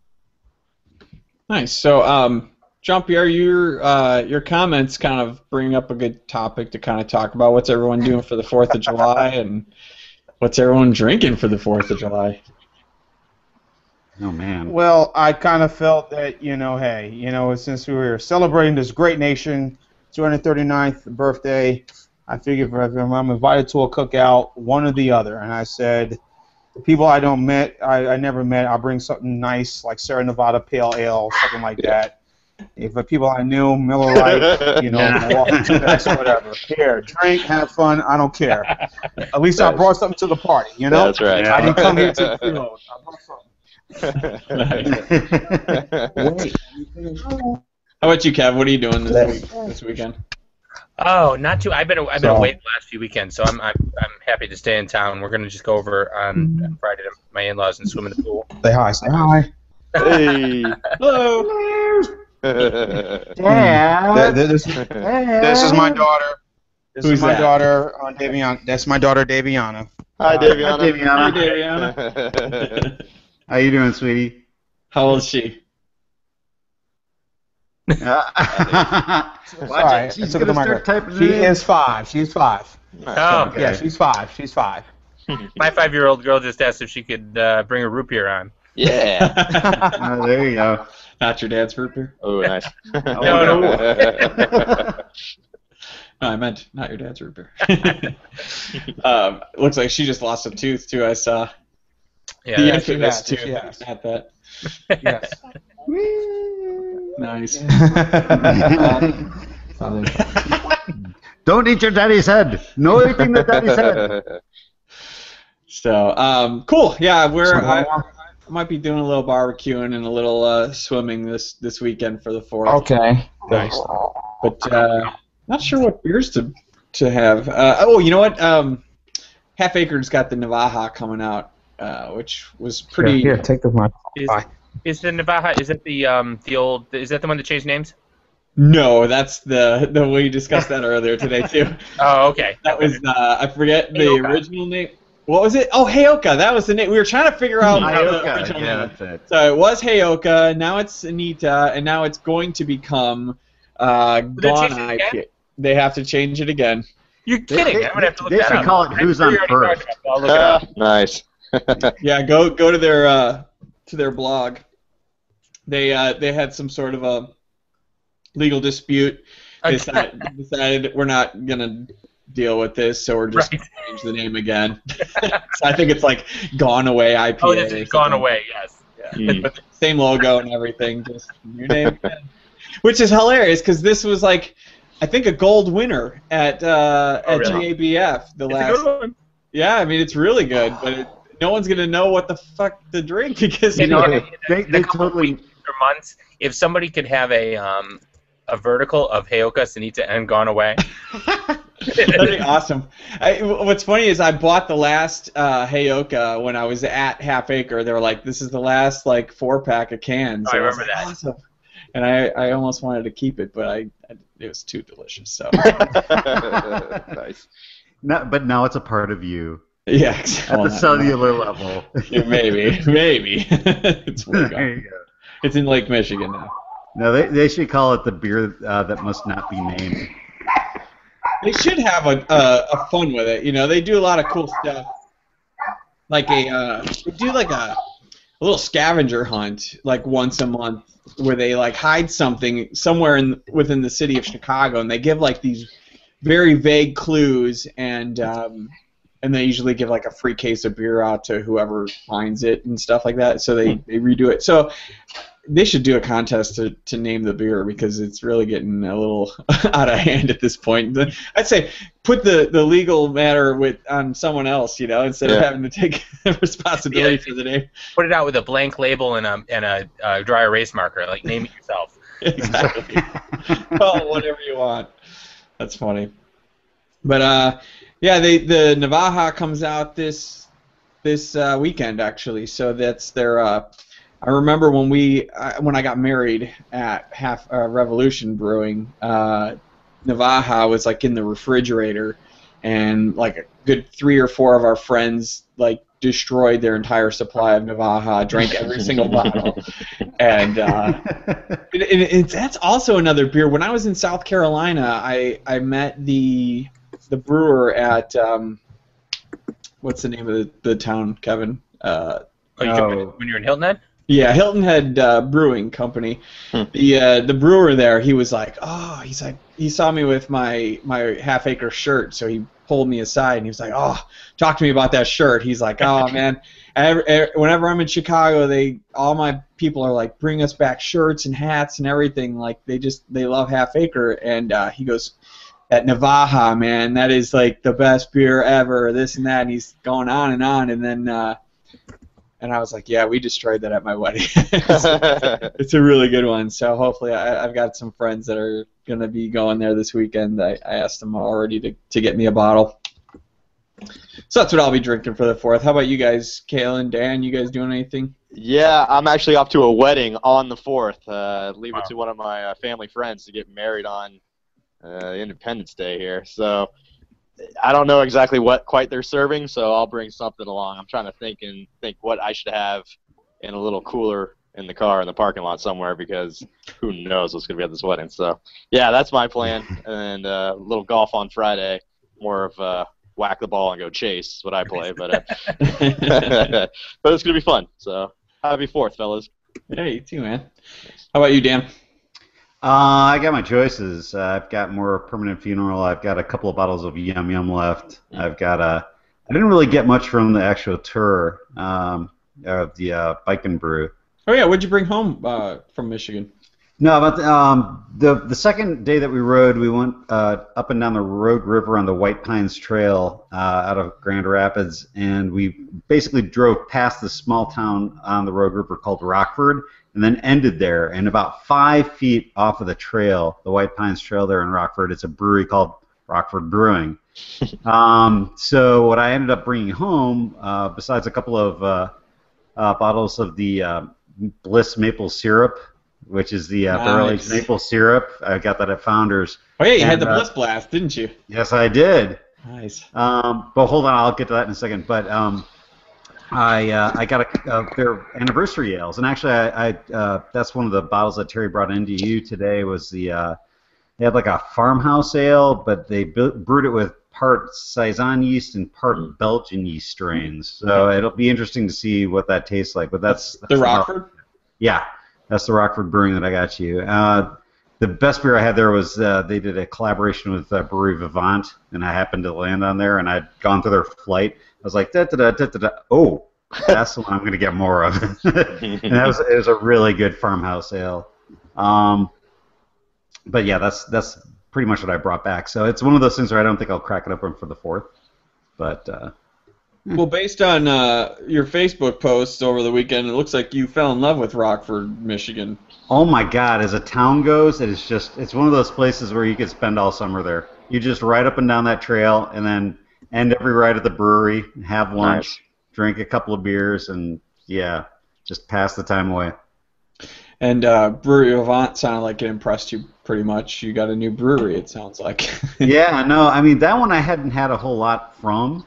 Nice. So, Jean-Pierre, your comments kind of bring up a good topic to kind of talk about. What's everyone doing for the 4th of July, and what's everyone drinking for the 4th of July? Oh, man. Well, I kind of felt that, since we were celebrating this great nation, 239th birthday, I figured if I'm invited to a cookout, one or the other. And I said, the people I never met, I'll bring something nice like Sierra Nevada Pale Ale, something like that. If the people I knew, Miller Lite, whatever. Here, drink, have fun, I don't care. At least I brought something to the party, That's right. I didn't come here to freeload. I brought something. How about you, Kev? What are you doing this weekend? Oh, not too. I've been away the last few weekends, so I'm happy to stay in town. We're gonna just go over on Friday to my in-laws and swim in the pool. Say hi. Say hi. Hey. Hello. Dad. This is my daughter. Who's my that? daughter, Daviana. That's my daughter, Daviana. Hi, Daviana. Hi, Daviana. How you doing, sweetie? How old is she? Watch it. She's gonna start typing it She in. is 5. She's 5. Oh, Okay. Yeah, she's 5. She's 5. my 5-year-old girl just asked if she could bring a root beer on. Yeah. Oh, there you go. Not your dad's root beer? Oh, nice. No. No, I meant not your dad's root beer. Looks like she just lost a tooth, too. I saw Yeah, the that's- infamous she tooth. has. At that. Yes. Nice. Don't eat your daddy's head. No eating the daddy's head. So, cool. Yeah, I might be doing a little barbecuing and a little swimming this weekend for the 4th. Okay. Nice. But not sure what beers to have. You know what? Half Acre's got the Navaja coming out, which was pretty. Here, take the mic. Is the Navaja? Is it the old? Is that the one that changed names? No, that's the we discussed that earlier today too. Oh, okay. That was I forget the Heyoka. original name. What was it? Oh, Heyoka. That was the name. We were trying to figure out the Heyoka, original yeah, name. that's it. So it was Heyoka. Now it's Anita, and now it's going to become Gone change it again? IPA. They have to change it again. You're kidding. I'm gonna have to look They that should up. call it Who's on First. I'll look it up. Nice. Yeah, go to their blog. They had some sort of a legal dispute. They decided we're not gonna deal with this, so we're just gonna change the name again. So I think it's like Gone Away IPA. Oh, that's or it. Gone something. Away. Yes. Yeah. But same logo and everything, just your name again. Which is hilarious because this was like, I think a gold winner at really? GABF the It's last. a good one. Yeah, I mean it's really good, but no one's gonna know what the fuck to drink because You know, They in a couple totally. weeks or months, if somebody could have a vertical of Heyoka, Sanita, and Gone Away. that'd be awesome. What's funny is I bought the last Heyoka when I was at Half Acre. They were like, "This is the last like 4-pack of cans." Oh, So I was remember like, that. Awesome. And I almost wanted to keep it, but it was too delicious. So Nice. No, but now it's a part of you yeah, at the cellular level. Yeah, maybe. It's way There gone. you go. It's in Lake Michigan now. No, they should call it the beer that must not be named. They should have a fun with it. You know, they do a lot of cool stuff. Like they do like a little scavenger hunt like once a month where they like hide something somewhere within the city of Chicago, and they give like these very vague clues, and they usually give like a free case of beer out to whoever finds it and stuff like that. So they redo it. So they should do a contest to name the beer because it's really getting a little out of hand at this point. I'd say put the legal matter on someone else, you know, instead of having to take responsibility for the name. Put it out with a blank label and a dry erase marker. Like, name it yourself. Exactly. Well, whatever you want. That's funny. But yeah, the Navaja comes out this weekend actually. So that's their. I remember when I got married at Revolution Brewing, Navaja was like in the refrigerator, and like a good 3 or 4 of our friends like destroyed their entire supply of Navaja, drank every single bottle, and that's also another beer. When I was in South Carolina, I met the brewer at what's the name of the town, Kevin? When you're in Hilton Head? Yeah, Hilton Head Brewing Company. The brewer there, he was like, he saw me with my Half Acre shirt, so he pulled me aside and he was like, talk to me about that shirt. He's like, oh man, whenever I'm in Chicago, all my people are like, bring us back shirts and hats and everything. Like they love Half Acre, and he goes, that Navaja, man, that is like the best beer ever. This and that, and he's going on, and then. And I was like, yeah, we destroyed that at my wedding. It's a really good one. So hopefully I've got some friends that are going to be going there this weekend. I asked them already to get me a bottle. So that's what I'll be drinking for the 4th. How about you guys, Kalen, Dan? You guys doing anything? Yeah, I'm actually off to a wedding on the 4th. Leave it to one of my family friends to get married on Independence Day here. So I don't know exactly what quite they're serving, so I'll bring something along. I'm trying to think what I should have in a little cooler in the car in the parking lot somewhere, because who knows what's going to be at this wedding. So, yeah, that's my plan. And a little golf on Friday, more of whack the ball and go chase is what I play. But but it's going to be fun. So happy 4th, fellas. Yeah, you too, man. How about you, Dan? I got my choices. I've got more Permanent Funeral. I've got a couple of bottles of Yum Yum left. I didn't really get much from the actual tour of the Bike and Brew. Oh yeah, what'd you bring home from Michigan? No, but the second day that we rode, we went up and down the Rogue River on the White Pines Trail out of Grand Rapids, and we basically drove past this small town on the Rogue River called Rockford, and then ended there. And about 5 feet off of the trail, the White Pines Trail there in Rockford, it's a brewery called Rockford Brewing. So what I ended up bringing home, besides a couple of bottles of the Bliss maple syrup, which is the barrel-aged maple syrup. I got that at Founders. Oh yeah, you had the Bliss Blast, didn't you? Yes, I did. Nice. But hold on, I'll get to that in a second. But I got their anniversary ales, and actually, that's one of the bottles that Terry brought into you today. Was they had like a farmhouse ale, but they brewed it with part Saison yeast and part Belgian yeast strains. So it'll be interesting to see what that tastes like. But that's the Rockford. Yeah, that's the Rockford Brewing that I got you. The best beer I had there was they did a collaboration with Brewery Vivant, and I happened to land on there, and I'd gone through their flight. I was like, oh, that's the one I'm going to get more of. And it was a really good farmhouse ale. But yeah, that's pretty much what I brought back. So it's one of those things where I don't think I'll crack it open for the 4th. But well, based on your Facebook posts over the weekend, it looks like you fell in love with Rockford, Michigan. Oh my God! As a town goes, it's one of those places where you could spend all summer there. You just ride up and down that trail, and then end every ride at the brewery, have lunch, drink a couple of beers, and yeah, just pass the time away. And Brewery Vivant sounded like it impressed you pretty much. You got a new brewery, it sounds like. Yeah, no, I mean, that one I hadn't had a whole lot from,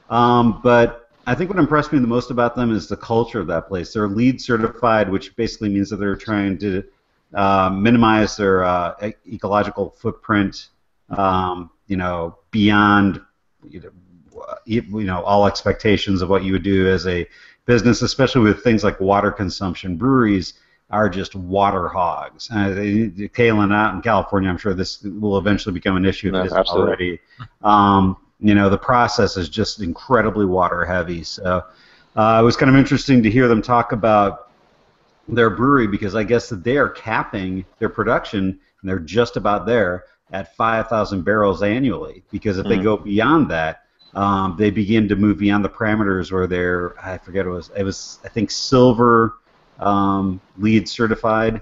but I think what impressed me the most about them is the culture of that place. They're LEED certified, which basically means that they're trying to minimize their ecological footprint, beyond all expectations of what you would do as a business, especially with things like water consumption. Breweries are just water hogs. Kalen, out in California, I'm sure this will eventually become an issue if it isn't already. The process is just incredibly water heavy. So it was kind of interesting to hear them talk about their brewery, because I guess that they are capping their production, and they're just about there at 5,000 barrels annually. Because if they go beyond that, they begin to move beyond the parameters where they're, I forget it was I think silver LEED certified,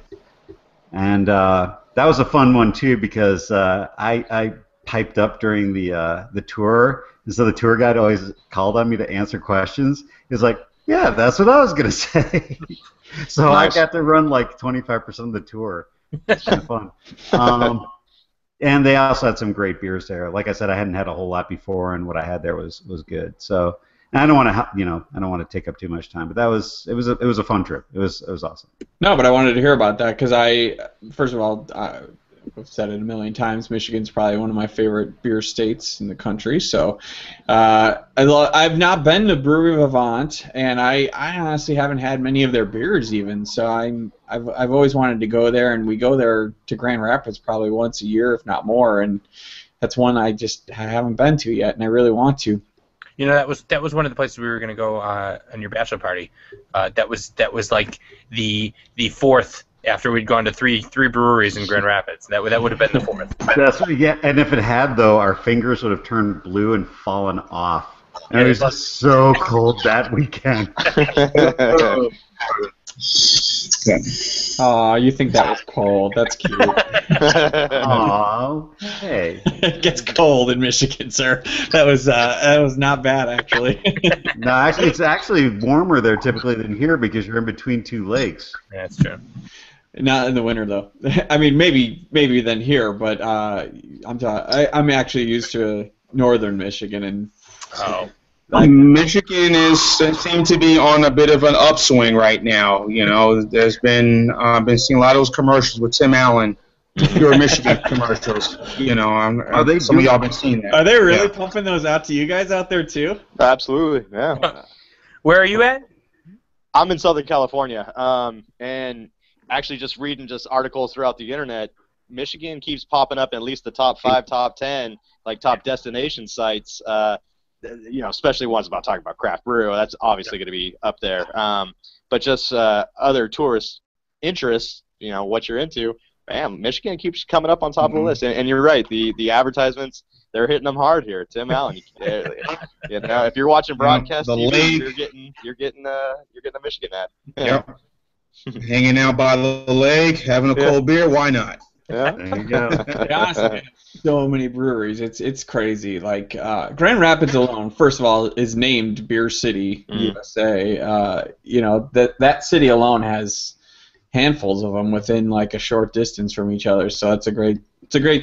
and that was a fun one too, because I piped up during the tour, and so the tour guide always called on me to answer questions. He was like, "Yeah, that's what I was gonna say." So nice. I got to run like 25% of the tour. It's kind of fun. And they also had some great beers there. Like I said, I hadn't had a whole lot before, and what I had there was good. So. And I don't want to take up too much time, but it was a fun trip. It was awesome. No, but I wanted to hear about that because first of all, I've said it a million times, Michigan's probably one of my favorite beer states in the country. So I've not been to Brewery Vivant, and I honestly haven't had many of their beers even. So I've always wanted to go there, and we go there to Grand Rapids probably once a year, if not more, and that's one I haven't been to yet, and I really want to. You know, that was one of the places we were going to go on your bachelor party. That was like the 4th after we'd gone to three breweries in Grand Rapids. That would have been the 4th. That's yeah, and if it had though, our fingers would have turned blue and fallen off. And it was just so cold that weekend. Oh, you think that was cold? That's cute. Aww. Hey. It gets cold in Michigan, sir. That was not bad, actually. No, actually, it's actually warmer there typically than here because you're in between two lakes. Yeah, that's true. Not in the winter, though. I mean, maybe than here, but I'm actually used to northern Michigan, and Michigan seems to be on a bit of an upswing right now. You know, there's been seeing a lot of those commercials with Tim Allen, pure Michigan commercials. You know, some of y'all been seeing that. Are they really pumping those out to you guys out there too? Absolutely, yeah. Where are you at? I'm in Southern California, and actually just reading articles throughout the internet. Michigan keeps popping up in at least the top 5, top 10, like top destination sites. You know, especially ones about talking about craft brew. That's obviously going to be up there. But just other tourist interests, you know, what you're into. Bam, Michigan keeps coming up on top of the list. And you're right, the advertisements, they're hitting them hard here. Tim Allen, you know, if you're watching broadcast TV, you're getting a Michigan ad. Yep. Hanging out by the lake, having a cold beer, why not? Yeah. There you go. Honestly, so many breweries. It's crazy. Like Grand Rapids alone, first of all, is named Beer City, USA. You know, that city alone has handfuls of them within like a short distance from each other. So it's a great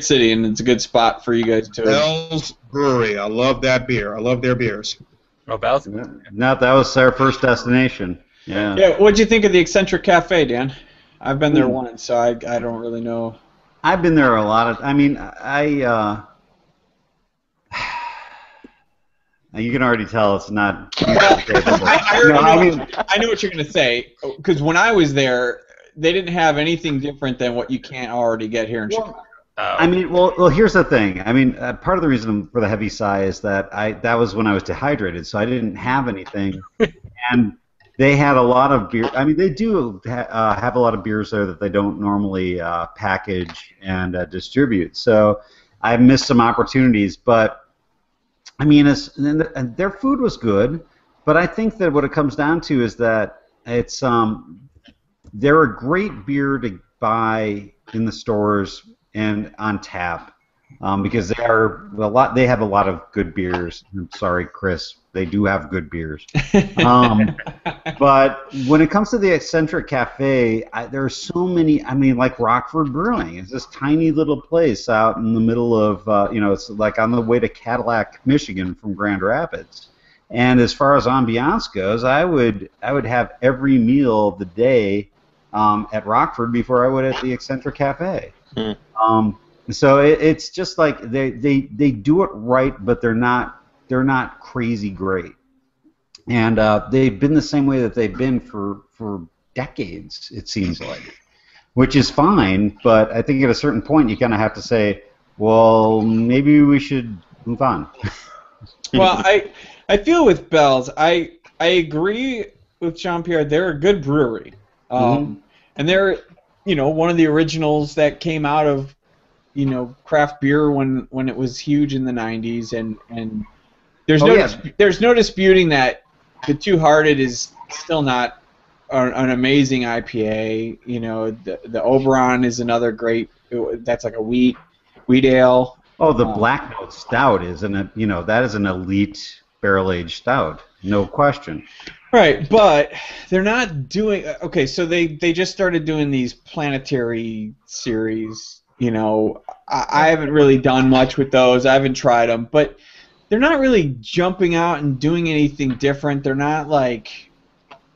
city, and it's a good spot for you guys to. Bell's Brewery. I love that beer. I love their beers. Oh, Bell's? No, that was our first destination. Yeah. Yeah. What'd you think of the Eccentric Cafe, Dan? I've been there once, so I don't really know. I've been there a lot. You can already tell it's not. I know what you're going to say, because when I was there, they didn't have anything different than what you can't already get here in Chicago. I mean, well, here's the thing. I mean, part of the reason for the heavy sigh is that that was when I was dehydrated, so I didn't have anything, and they had a lot of beer. I mean, they do have a lot of beers there that they don't normally package and distribute. So I missed some opportunities. But, I mean, their food was good. But I think that what it comes down to is that it's they're a great beer to buy in the stores and on tap because they have a lot of good beers. I'm sorry, Chris. They do have good beers. But when it comes to the Eccentric Cafe, there are so many. I mean, like Rockford Brewing. It's this tiny little place out in the middle of, it's like on the way to Cadillac, Michigan from Grand Rapids. And as far as ambiance goes, I would have every meal of the day at Rockford before I would at the Eccentric Cafe. So it's just like they do it right, but they're not crazy great. And they've been the same way that they've been for decades, it seems like, which is fine, but I think at a certain point you kind of have to say, well, maybe we should move on. Well, I feel with Bell's, I agree with Jean-Pierre. They're a good brewery. And they're, one of the originals that came out of, craft beer when it was huge in the 90s, and there's no disputing that the Two Hearted is still not an amazing IPA. The Oberon is another great. That's like a wheat ale. Oh, the Black Note Stout is that is an elite barrel-aged stout, no question. Right, but they're not doing. Okay, so they just started doing these planetary series. I haven't really done much with those. I haven't tried them, but they're not really jumping out and doing anything different. They're not like,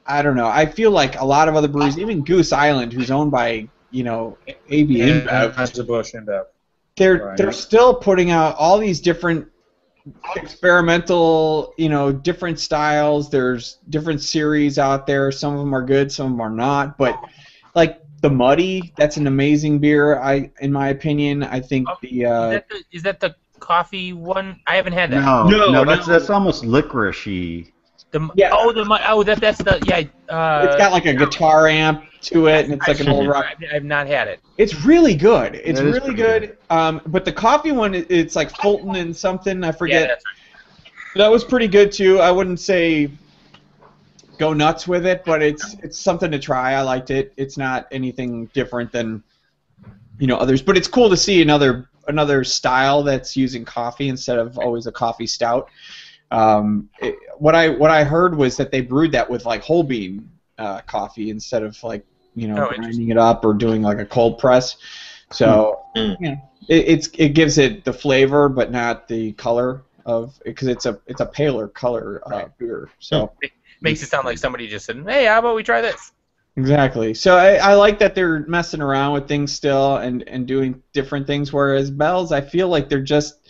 I don't know. I feel like a lot of other breweries, even Goose Island, who's owned by AB InBev, Anheuser-Busch InBev. They're still putting out all these different experimental, different styles. There's different series out there. Some of them are good, some of them are not. But like the Muddy, that's an amazing beer. In my opinion, I think is that the coffee one? I haven't had that. No, that's almost licorice-y. That's the it's got like a guitar amp to it, and it's like an old rock. I've not had it. It's really good. It's really good. But the coffee one, it's like Fulton and something. I forget. Yeah, that's That was pretty good too. I wouldn't say go nuts with it, but it's something to try. I liked it. It's not anything different than others, but it's cool to see another style that's using coffee instead of always a coffee stout. What I heard was that they brewed that with like whole bean coffee instead of like grinding it up or doing like a cold press. So it gives it the flavor, but not the color of because it's a paler color beer. So makes it sound like somebody just said, "Hey, how about we try this?" Exactly. So I like that they're messing around with things still and doing different things. Whereas Bell's, I feel like they're just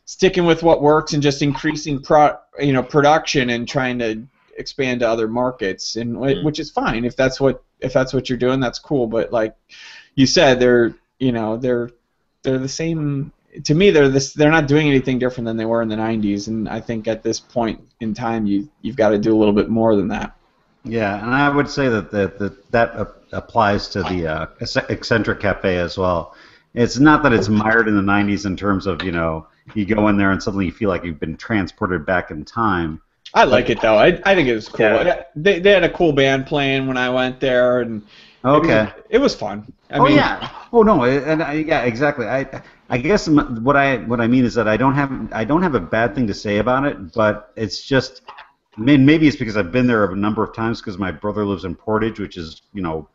sticking with what works and just increasing production and trying to expand to other markets, and which is fine if that's what you're doing. That's cool. But like you said, they're the same. To me, they're not doing anything different than they were in the '90s. And I think at this point in time, you've got to do a little bit more than that. Yeah, and I would say that applies to the eccentric cafe as well. It's not that it's mired in the '90s in terms of you go in there and suddenly you feel like you've been transported back in time. I like it though. I think it was cool. Yeah. They had a cool band playing when I went there, and it was fun. I mean, yeah. Oh no, yeah, exactly. I guess what I mean is that I don't have a bad thing to say about it, but it's just. Maybe it's because I've been there a number of times because my brother lives in Portage, which is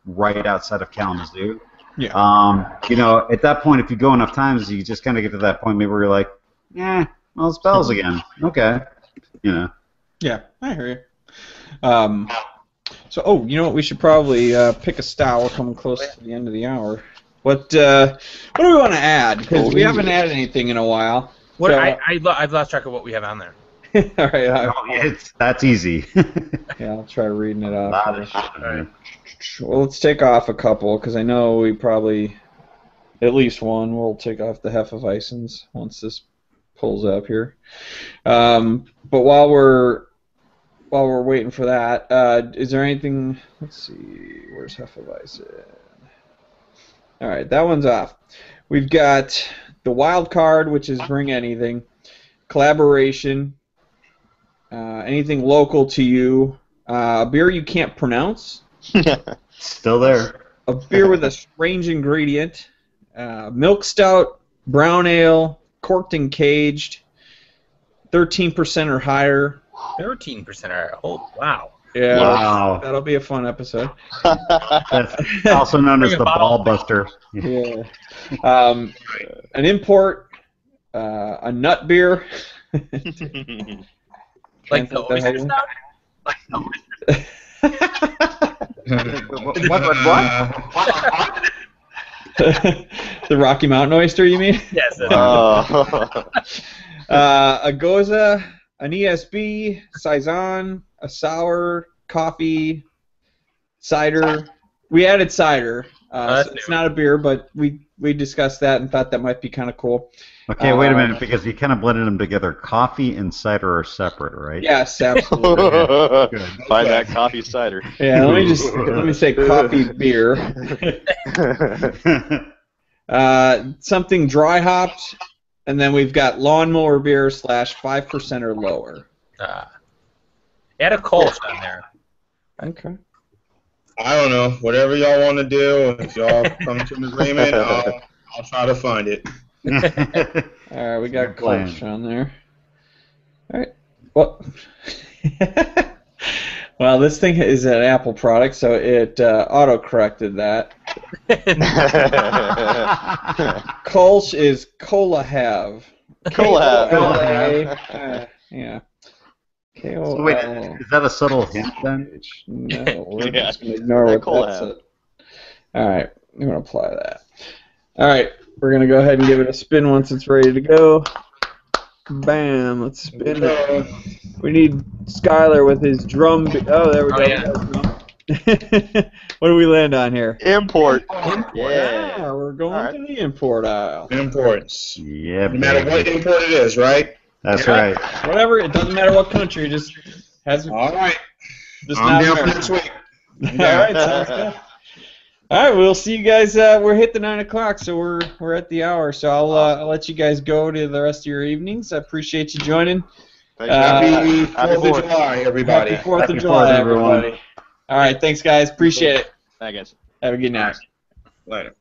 right outside of Kalamazoo. Yeah. At that point, if you go enough times, you just kind of get to that point maybe where you're like, well, it's Bell's again. Okay. Yeah, I hear you. So, you know what? We should probably pick a style. We're coming close to the end of the hour. What do we want to add? Because we haven't added anything in a while. What I've lost track of what we have on there. All right. That's easy. Yeah, I'll try reading it off. All right. Well, let's take off a couple because I know we probably at least one. We'll take off the Hefeweizens once this pulls up here. But while we're waiting for that, is there anything? Let's see. Where's Hefeweizen? All right, that one's off. We've got the wild card, which is bring anything, collaboration. Anything local to you, a beer you can't pronounce. Still there. A beer with a strange ingredient. Milk stout, brown ale, corked and caged, 13% or higher. 13% or higher. Oh, wow. Yeah, wow. That'll be a fun episode. That's also known as the ball buster. Yeah. An import, a nut beer. Like the oyster stout? What? The Rocky Mountain oyster, you mean? Yes. A Goza, an ESB, Saison, a sour, coffee, cider. We added cider. So it's not a beer, but we discussed that and thought that might be kind of cool. Okay, wait a minute, because you kind of blended them together. Coffee and cider are separate, right? Yes, absolutely. Find that coffee cider. Yeah, let me say coffee beer. Something dry hopped, and then we've got lawnmower beer / 5% or lower. Add a Kolsch on there. Okay. I don't know. Whatever y'all want to do, if y'all come to an agreement, I'll try to find it. All right, we got Kolsch on there. All right. Well, well, this thing is an Apple product, so it auto-corrected that. Kolsch is Cola Have. Cola Have. Yeah. So wait, is that a subtle hint then? No, we're just going to ignore what that said. All right, I'm going to apply that. All right, we're going to go ahead and give it a spin once it's ready to go. Bam, let's spin it. We need Skylar with his drum. Oh, there we go. Yeah. What do we land on here? Import. Yeah, we're going to the import aisle. Imports. Yeah, no matter what import it is, right? That's right. Whatever, it doesn't matter what country, just has. All right. Just I'm not down for American. next week. All right, sounds good. All right, we'll see you guys. We're hit the 9 o'clock, so we're at the hour. So I'll let you guys go to the rest of your evenings. I appreciate you joining. Thanks, Happy Happy 4th of Fourth. July, everybody. Happy 4th of Happy July, 4th, everyone. everybody. All right, thanks, guys. Appreciate it. Thanks. Have a good night. Later.